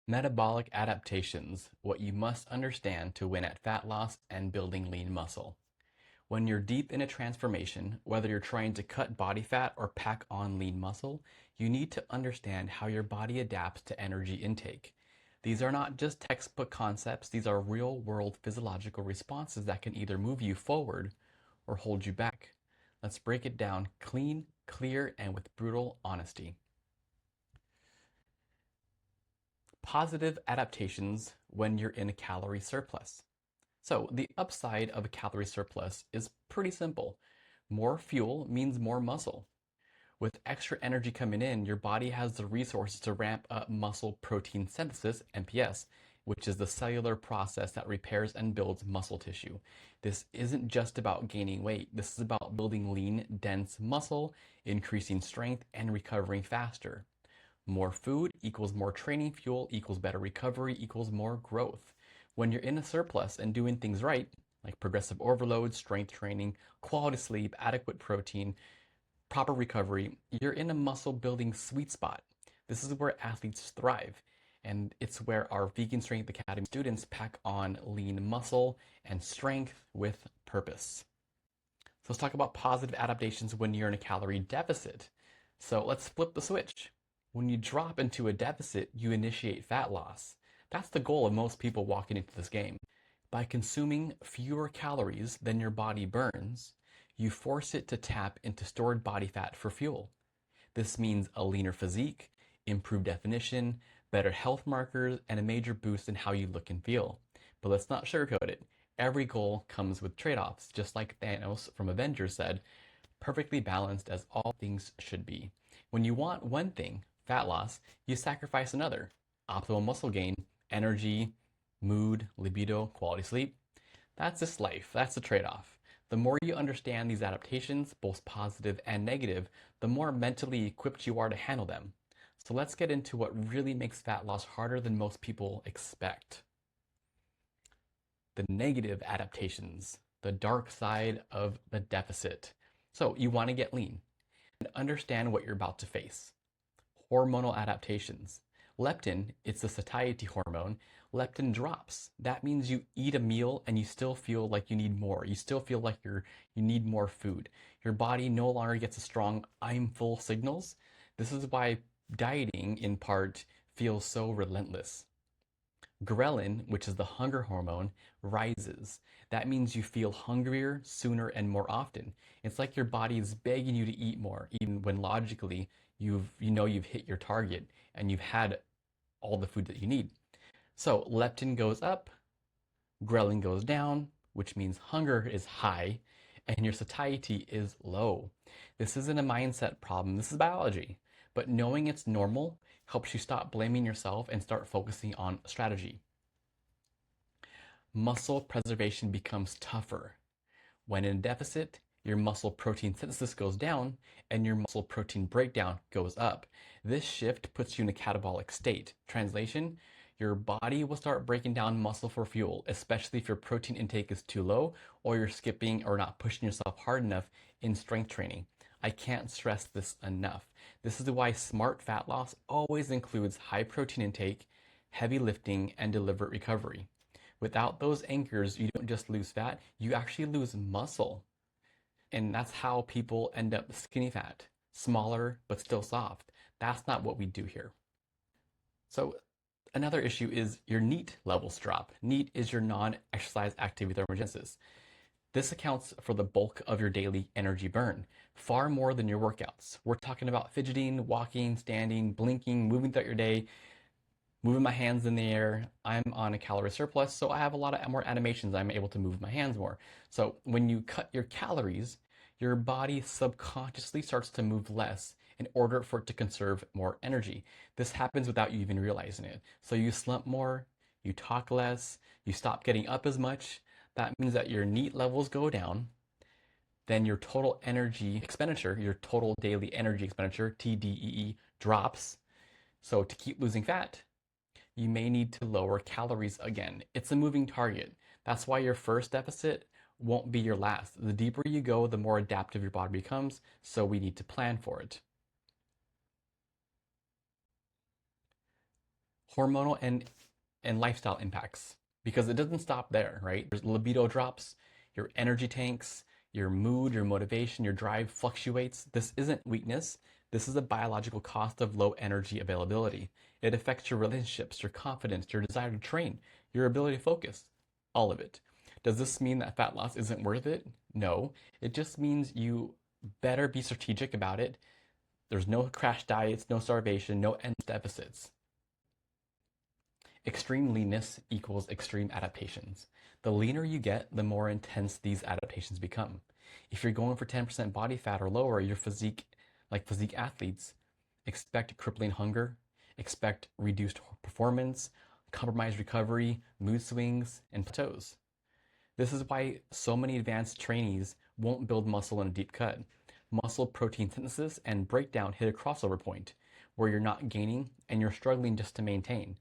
Metabolic adaptations, what you must understand to win at fat loss and building lean muscle. When you're deep in a transformation, whether you're trying to cut body fat or pack on lean muscle, you need to understand how your body adapts to energy intake. These are not just textbook concepts, these are real world physiological responses that can either move you forward or hold you back. Let's break it down clean, clear, and with brutal honesty. Positive adaptations when you're in a calorie surplus. So the upside of a calorie surplus is pretty simple. More fuel means more muscle. With extra energy coming in, your body has the resources to ramp up muscle protein synthesis, MPS, which is the cellular process that repairs and builds muscle tissue. This isn't just about gaining weight. This is about building lean, dense muscle, increasing strength, and recovering faster. More food equals more training fuel equals better recovery equals more growth. When you're in a surplus and doing things right, like progressive overload, strength training, quality sleep, adequate protein, proper recovery, you're in a muscle building sweet spot. This is where athletes thrive. And it's where our Vegan Strength Academy students pack on lean muscle and strength with purpose. So let's talk about positive adaptations when you're in a calorie deficit. So let's flip the switch. When you drop into a deficit, you initiate fat loss. That's the goal of most people walking into this game. By consuming fewer calories than your body burns, you force it to tap into stored body fat for fuel. This means a leaner physique, improved definition, better health markers, and a major boost in how you look and feel. But let's not sugarcoat it. Every goal comes with trade-offs, just like Thanos from Avengers said, perfectly balanced as all things should be. When you want one thing, fat loss, you sacrifice another. Optimal muscle gain, energy, mood, libido, quality sleep. That's just life. That's the trade-off. The more you understand these adaptations, both positive and negative, the more mentally equipped you are to handle them. So let's get into what really makes fat loss harder than most people expect. The negative adaptations, the dark side of the deficit. So you want to get lean and understand what you're about to face. Hormonal adaptations. Leptin, it's the satiety hormone. Leptin drops. That means you eat a meal and you still feel like you need more. You still feel like you need more food. Your body no longer gets a strong I'm full signals. This is why dieting in part feels so relentless. Ghrelin, which is the hunger hormone, rises. That means you feel hungrier sooner and more often. It's like your body is begging you to eat more, even when logically you've hit your target and you've had all the food that you need. So leptin goes up, ghrelin goes down, which means hunger is high and your satiety is low. This isn't a mindset problem, this is biology. But knowing it's normal helps you stop blaming yourself and start focusing on strategy. Muscle preservation becomes tougher. When in deficit, your muscle protein synthesis goes down and your muscle protein breakdown goes up. This shift puts you in a catabolic state. Translation, your body will start breaking down muscle for fuel, especially if your protein intake is too low or you're skipping or not pushing yourself hard enough in strength training. I can't stress this enough. This is why smart fat loss always includes high protein intake, heavy lifting, and deliberate recovery. Without those anchors, you don't just lose fat, you actually lose muscle. And that's how people end up skinny fat, smaller but still soft. That's not what we do here. So another issue is your NEAT levels drop. NEAT is your non-exercise activity thermogenesis. This accounts for the bulk of your daily energy burn, far more than your workouts. We're talking about fidgeting, walking, standing, blinking, moving throughout your day, moving my hands in the air. I'm on a calorie surplus, so I have a lot of more animations. I'm able to move my hands more. So when you cut your calories, your body subconsciously starts to move less in order for it to conserve more energy. This happens without you even realizing it. So you slump more, you talk less, you stop getting up as much. That means that your NEAT levels go down, then your total energy expenditure, your total daily energy expenditure, TDEE, drops. So to keep losing fat, you may need to lower calories again. It's a moving target. That's why your first deficit won't be your last. The deeper you go, the more adaptive your body becomes, so we need to plan for it. Hormonal and lifestyle impacts, because it doesn't stop there, right? There's libido drops, your energy tanks, your mood, your motivation, your drive fluctuates. This isn't weakness. This is a biological cost of low energy availability. It affects your relationships, your confidence, your desire to train, your ability to focus, all of it. Does this mean that fat loss isn't worth it? No. It just means you better be strategic about it. There's no crash diets, no starvation, no end deficits. Extreme leanness equals extreme adaptations. The leaner you get, the more intense these adaptations become. If you're going for 10% body fat or lower, your physique, like physique athletes, expect crippling hunger, expect reduced performance, compromised recovery, mood swings, and plateaus. This is why so many advanced trainees won't build muscle in a deep cut. Muscle protein synthesis and breakdown hit a crossover point where you're not gaining and you're struggling just to maintain.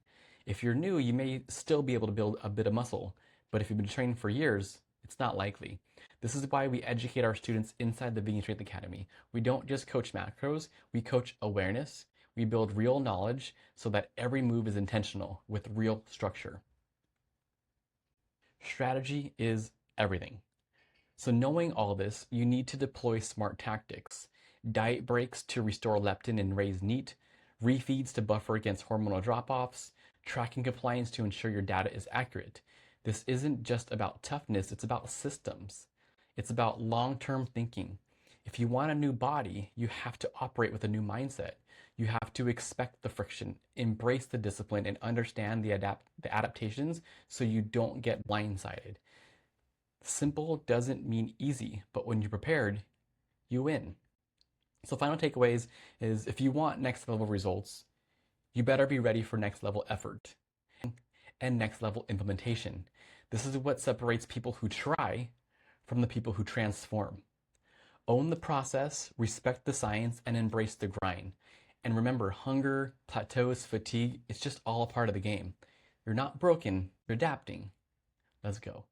If you're new, you may still be able to build a bit of muscle, but if you've been training for years, it's not likely. This is why we educate our students inside the Vegan Strength Academy. We don't just coach macros, we coach awareness. We build real knowledge so that every move is intentional with real structure. Strategy is everything. So knowing all this, you need to deploy smart tactics. Diet breaks to restore leptin and raise NEAT, refeeds to buffer against hormonal drop-offs, tracking compliance to ensure your data is accurate. This isn't just about toughness, it's about systems. It's about long-term thinking. If you want a new body, you have to operate with a new mindset. You have to expect the friction, embrace the discipline, and understand the adaptations so you don't get blindsided. Simple doesn't mean easy, but when you're prepared, you win. So final takeaways is if you want next level results, you better be ready for next level effort and next level implementation. This is what separates people who try from the people who transform. Own the process, respect the science, and embrace the grind. And remember, hunger, plateaus, fatigue, it's just all a part of the game. You're not broken, you're adapting. Let's go.